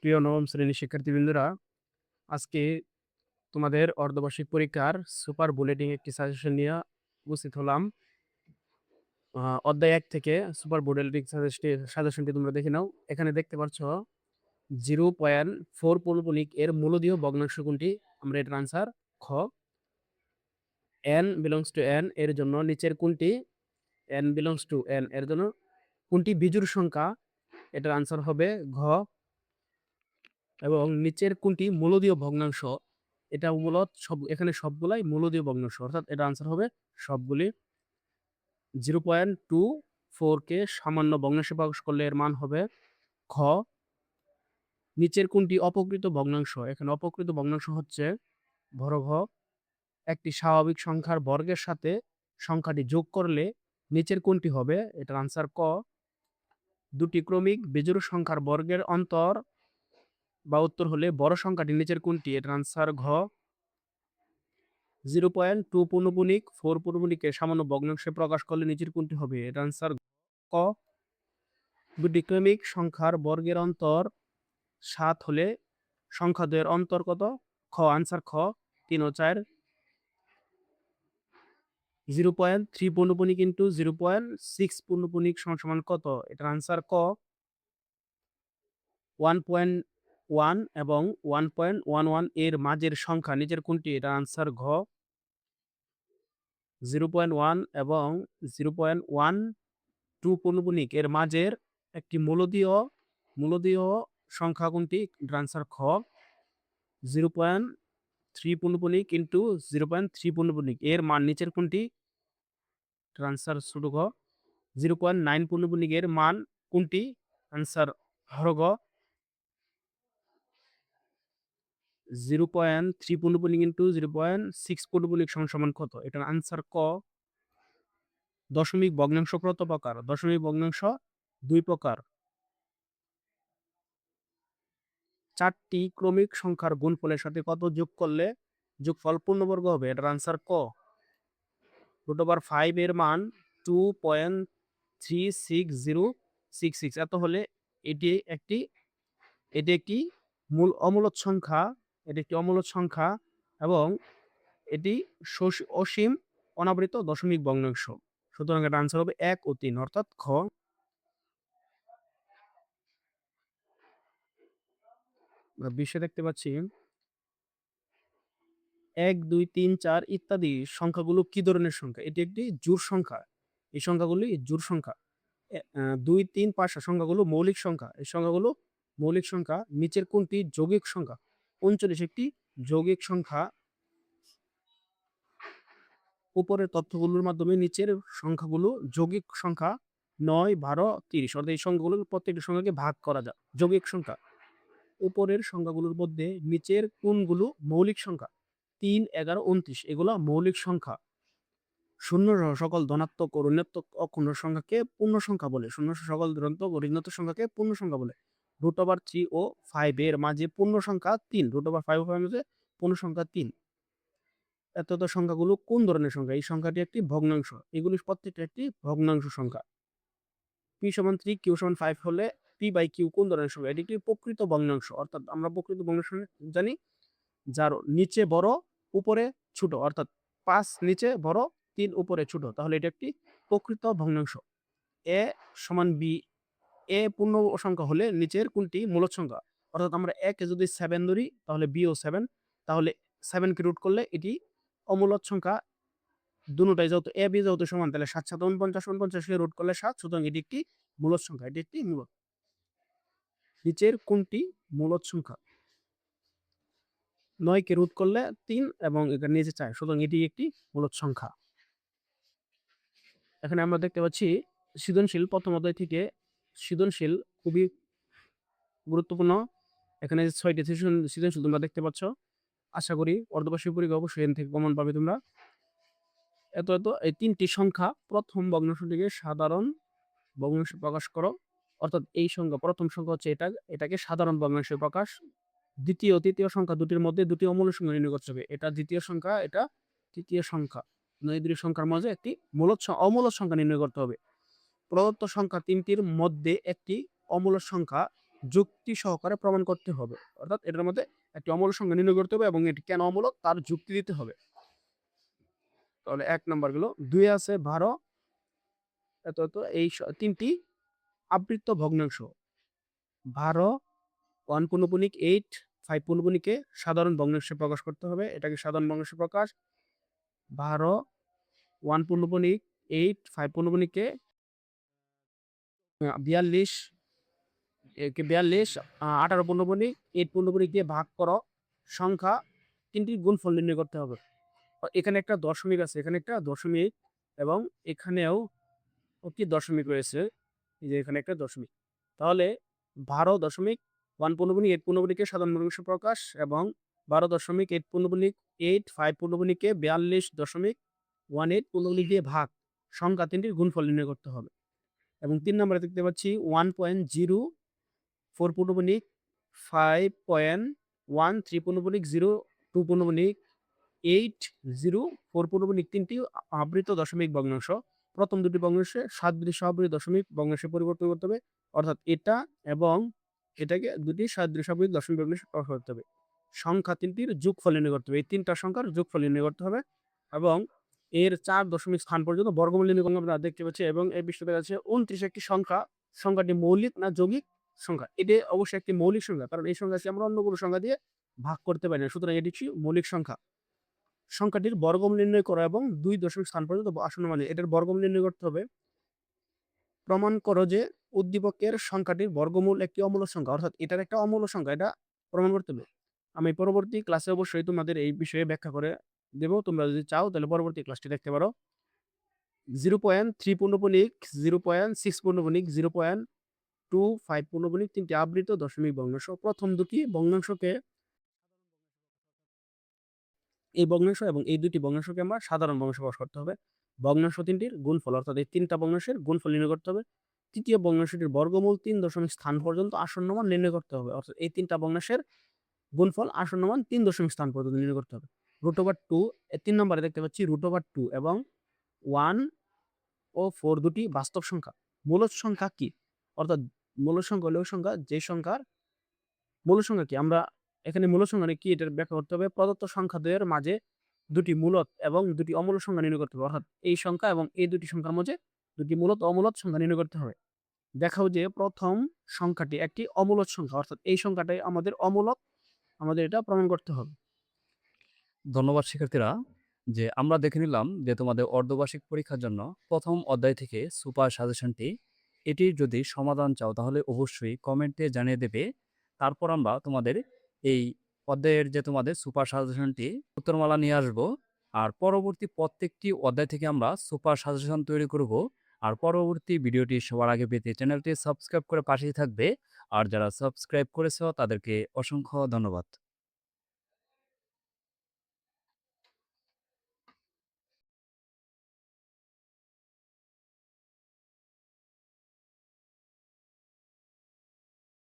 প্রিয় নবম শ্রেণীর শিক্ষার্থীবৃন্দরা, আজকে তোমাদের অর্ধবার্ষিক পরীক্ষার সুপার বুলেটিন একটি সাজেশন নিয়ে উপস্থিত হলাম। অধ্যায় 1 থেকে সুপার বুলেটিন সাজেশনটি তোমরা দেখে নাও। এখানে দেখতে পাচ্ছ 0.4 পৌনঃপুনিক এর মূলদীয় ভগ্নাংশ কোনটি? আমরা এটার আনসার খ। n belongs to n এর জন্য নিচের কোনটি? n belongs to n এর জন্য কোনটি বিজোড় সংখ্যা? এটার আনসার হবে ঘ। এবং নিচের কোনটি মূলদীয় ভগ্নাংশ? এটা মূলত এখানে সবগুলাই মূলদীয় ভগ্নাংশ, অর্থাৎ এটা আনসার হবে সবগুলি। 0.24 কে সামান্য ভগ্নাংশে প্রকাশ করলে এর মান হবে খ। নিচের কোনটি অপকৃত ভগ্নাংশ? এখানে অপকৃত ভগ্নাংশ হচ্ছে বড় ঘ। একটি স্বাভাবিক সংখ্যার বর্গের সাথে সংখ্যাটি যোগ করলে নিচের কোনটি হবে? এটার আনসার ক। দুটি ক্রমিক বিজোড় সংখ্যার বর্গের অন্তর বা উত্তর হলে বড় সংখ্যাটি নিচের কোনটি? এটার আনসার ঘ। 0.2 পৌনঃপুনিক 4 পৌনঃপুনিককে সামান্য ভগ্নাংশে প্রকাশ করলে নিচের কোনটি হবে? এর আনসার ক। দুটি ক্রমিক সংখ্যার বর্গের অন্তর 7 হলে সংখ্যা দ্বয়ের অন্তর কত? খ। আনসার খ 3 ও 4। 0.3 পৌনঃপুনিক ইন্টু 0.6 পৌনঃপুনিক সমান কত? এটার আনসার ক। 1.1 এবং 1.11 এর মাঝের সংখ্যা নিচের কোনটি? এটার আনসার ঘ। 0.1 এবং 0.12 পৌনঃপুনিক এর মাঝের একটি মূলদীয় সংখ্যা কোনটি? আনসার খ। 0.3 পৌনঃপুনিক ইন্টু 0.3 পৌনঃপুনিক এর মান নিচের কোনটি? আনসার ছোট ঘ। 0.9 পৌনঃপুনিক এর মান কোনটি? আনসার হর ঘ। 0.3 পৌনঃপুনিক ইন্টু 0.6 পৌনঃপুনিক সমান কত? এটার আনসার ক। দশমিক ভগ্নাংশ কত প্রকার? দশমিক ভগ্নাংশ 2 প্রকার। 4টি ক্রমিক সংখ্যার গুণফলের সাথে কত যোগ করলে যোগফল পূর্ণবর্গ হবে? এটার আনসার ক। √5 এর মান 2.36066 এত হলে এটি একটি অমূলদ সংখ্যা। এটি একটি অমূলদ সংখ্যা এবং এটি অসীম অনাবৃত দশমিক ভগ্নাংশ। সুতরাং এর আনসার হবে 1 ও 3, অর্থাৎ খ। বিশ্বে দেখতে পাচ্ছি 1, 2, 3, 4 ইত্যাদি সংখ্যাগুলো কি ধরনের সংখ্যা? এটি একটি জোড় সংখ্যা। এই সংখ্যাগুলি জোড় সংখ্যা। 2, 3, 5 সংখ্যাগুলো মৌলিক সংখ্যা। এই সংখ্যাগুলো মৌলিক সংখ্যা। নিচের কোনটি যৌগিক সংখ্যা? 39 একটি যৌগিক সংখ্যা। উপরের তথ্যগুলোর মাধ্যমে নিচের সংখ্যাগুলো যৌগিক সংখ্যা 9, 12, 30, অর্থাৎ এই সংখ্যাগুলোর প্রত্যেকটি সংখ্যাকে ভাগ করা যায় যৌগিক সংখ্যা। উপরের সংখ্যাগুলোর মধ্যে নিচের কোনগুলো মৌলিক সংখ্যা? 3, 11, 29 এগুলো মৌলিক সংখ্যা। শূন্য সহ সকল ধনাত্মক ও ঋণাত্মক অখণ্ড সংখ্যাকে পূর্ণ সংখ্যা বলে। শূন্য সহ সকল ধনাত্মক ও ঋণাত্মক সংখ্যাকে পূর্ণ সংখ্যা বলে। √3 ও 5 এর মাঝে পূর্ণ সংখ্যা 3। √5 ও 5 এর মাঝে পূর্ণ সংখ্যা 3। এত সংখ্যাগুলো কোন ধরনের সংখ্যা? এই সংখ্যাটি একটি ভগ্নাংশ। এগুলি প্রত্যেকটা একটি ভগ্নাংশ সংখ্যা। p = 3, q = 5 হলে p/q কোন ধরনের সংখ্যা? এটি একটি প্রকৃত ভগ্নাংশ। অর্থাৎ আমরা প্রকৃত ভগ্নাংশ জানি যার নিচে বড় উপরে ছোট, অর্থাৎ 5 নিচে বড় 3 উপরে ছোট, তাহলে এটা একটি প্রকৃত ভগ্নাংশ। a = b, a পূর্ণ সংখ্যা হলে নিচের কোনটি মূলদ সংখ্যা? অর্থাৎ আমরা a কে যদি 7 ধরি তাহলে b ও 7, তাহলে 7 কে রুট করলে এটি অমূলদ সংখ্যা। দুটোটাই যেহেতু a b যেহেতু সমান, তাহলে 7 7 49, 49 কে রুট করলে 7, সুতরাং এটি একটি মূলদ সংখ্যা। এটি একটি মূলদ। নিচের কোনটি মূলদ সংখ্যা? 9 কে রুট করলে 3 এবং এখানে নিচে 4, সুতরাং এটি একটি মূলদ সংখ্যা। এখানে আমরা দেখতে পাচ্ছি সৃজনশীল প্রথম অধ্যায় থেকে সৃজনশীল খুবই গুরুত্বপূর্ণ। এখানে 6টি সৃজনশীল তোমরা দেখতে পাচ্ছ। আশা করি অর্ধবার্ষিক পরীক্ষা অবশ্যই এখান থেকে কমন পাবে তোমরা। এই 3টি সংখ্যা প্রথম ভগ্নাংশটিকে সাধারণ ভগ্নাংশে প্রকাশ করো। অর্থাৎ এই সংখ্যা প্রথম সংখ্যা হচ্ছে এটাকে সাধারণ ভগ্নাংশে প্রকাশ। দ্বিতীয় তৃতীয় সংখ্যা দুটির মধ্যে দুটি অমূল্য সংখ্যা নির্ণয় করতে হবে। এটা দ্বিতীয় সংখ্যা, এটা তৃতীয় সংখ্যা। এই দুটি সংখ্যার মাঝে একটি অমূলদ সংখ্যা নির্ণয় করতে হবে। প্রদত্ত সংখ্যা 3টির মধ্যে একটি অমূলদ সংখ্যা যুক্তি সহকারে প্রমাণ করতে হবে। অর্থাৎ এটার মধ্যে একটি অমূলক সংখ্যা নির্ণয় করতে হবে এবং এটি কেন অমূলক তার যুক্তি দিতে হবে। তাহলে ১ নাম্বার গেল। ২ আছে ১২ এত এই ৩টি আবৃত্ত ভগ্নাংশ। ১২ 1 পূর্ণবণিক 8 5 পূর্ণবণিকে সাধারণ ভগ্নাংশে প্রকাশ করতে হবে। এটাকে সাধারণ ভগ্নাংশে প্রকাশ। ১২ 1 পূর্ণবণিক 8 5 পূর্ণবণিকে ৪২ একে ৪২ 18 পূর্ণবণিক 8 পূর্ণবণিক দিয়ে ভাগ করো সংখ্যা ৩টির গুণফল নির্ণয় করতে হবে। এখানে একটা দশমিক আছে, এখানে একটা দশমিক এবং এখানেও একটি দশমিক রয়েছে। এই যে এখানে একটা দশমিক। তাহলে ১২.1 পূর্ণবণিক 8 পূর্ণবণিকে সাধারণ ভগ্নাংশে প্রকাশ এবং ১২.8 পূর্ণবণিক 8 5 পূর্ণবণিকে ৪২.18 পূর্ণবণিক দিয়ে ভাগ সংখ্যা ৩টির গুণফল নির্ণয় করতে হবে। এবং ৩ নম্বরে দেখতে পাচ্ছি 1.04 পূর্ণবণিক 5.13 পূর্ণবণিক 02 পূর্ণবণিক 804 পূর্ণবণিক ৩টি আবৃত দশমিক ভগ্নাংশ। প্রথম দুটি ভগ্নাংশে সাদৃশ্য আবৃত দশমিক ভগ্নাংশে পরিবর্তন করতে হবে। অর্থাৎ এটা এবং এটাকে দুটি সাদৃশ্য আবৃত দশমিক ভগ্নাংশে প্রকাশ করতে হবে। সংখ্যা ৩টির যোগফল নির্ণয় করতে হবে। এই ৩টা সংখ্যার যোগফল নির্ণয় করতে হবে এবং এর ৪ দশমিক স্থান পর্যন্ত বর্গমূল নির্ণয় করলে আমরা দেখতে পাচ্ছি এবং এই পৃষ্ঠে দেখা যাচ্ছে ২৯ একটি সংখ্যা। সংখ্যাটি মৌলিক না যৌগিক সংখ্যা? এটি অবশ্যই একটি মৌলিক সংখ্যা। কারণ এই সংখ্যাকে আমরা অন্য কোনো সংখ্যা দিয়ে ভাগ করতে পারি না। সুতরাং এটি হচ্ছে মৌলিক সংখ্যা। সংখ্যাটির বর্গমূল নির্ণয় করা এবং ২ দশমিক স্থান পর্যন্ত আসন্ন মানে এটার বর্গমূল নির্ণয় করতে হবে। প্রমাণ করো যে উদ্দীপকের সংখ্যাটির বর্গমূল একটি অমূলক সংখ্যা। অর্থাৎ এটার একটা অমূলক সংখ্যা, এটা প্রমাণ করতে হবে। আমি পরবর্তী ক্লাসে অবশ্যই তোমাদের এই বিষয়ে ব্যাখ্যা করে দেব। তোমরা যদি চাও তাহলে পরবর্তী ক্লাসটি দেখতে পারো। 0.3 পূর্ণবণিক 0.6 পূর্ণবণিক 0.25 পূর্ণবণিক ৩টি আবৃত দশমিক ভগ্নাংশ। প্রথম দুটি ভগ্নাংশকে এই ভগ্নাংশ এবং এই দুটি ভগ্নাংশকে আমরা সাধারণ ভগ্নাংশে প্রকাশ করতে হবে। ভগ্নাংশ ৩টির গুণফল অর্থাৎ এই ৩টা ভগ্নাংশের গুণফল নির্ণয় করতে হবে। তৃতীয় ভগ্নাংশটির বর্গমূল ৩ দশমিক স্থান পর্যন্ত আসন্ন মান নির্ণয় করতে হবে। অর্থাৎ এই ৩টা ভগ্নাংশের গুণফল আসন্ন মান ৩ দশমিক স্থান পর্যন্ত নির্ণয় করতে হবে। √2 ৩ নম্বরে দেখতে পাচ্ছি √2 এবং 1 ও 4 দুটি বাস্তব সংখ্যা। মূলদ সংখ্যা কি? অর্থাৎ মূলদ সংখ্যা হলো ওই সংখ্যা যে সংখ্যার মূলদ সংখ্যা কি? আমরা এখানে মূলদ সংখ্যা কি এটার ব্যাখ্যা করতে হবে। প্রদত্ত সংখ্যাদ্বয়ের মাঝে দুটি মূলদ এবং দুটি অমূলদ সংখ্যা নির্ণয় করতে হবে। অর্থাৎ এই সংখ্যা এবং এই দুটি সংখ্যার মাঝে দুটি মূলদ ও অমূলদ সংখ্যা নির্ণয় করতে হবে। দেখাও যে প্রথম সংখ্যাটি একটি অমূলদ সংখ্যা, অর্থাৎ এই সংখ্যাটাই আমাদের অমূলদ, আমাদের এটা প্রমাণ করতে হবে। ধন্যবাদ শিক্ষার্থীরা। যে আমরা দেখে নিলাম যে তোমাদের অর্ধবার্ষিক পরীক্ষার জন্য প্রথম অধ্যায় থেকে সুপার সাজেশনটি, এটির যদি সমাধান চাও তাহলে অবশ্যই কমেন্টে জানিয়ে দেবে। তারপর আমরা তোমাদের এই অধ্যায়ের যে তোমাদের সুপার সাজেশনটি উত্তরমালা নিয়ে আসব। আর পরবর্তী প্রত্যেকটি অধ্যায় থেকে আমরা সুপার সাজেশন তৈরি করব। আর পরবর্তী ভিডিওটি সবার আগে পেতে চ্যানেলটি সাবস্ক্রাইব করে পাশেই থাকবে। আর যারা সাবস্ক্রাইব করেছো তাদেরকে অসংখ্য ধন্যবাদ।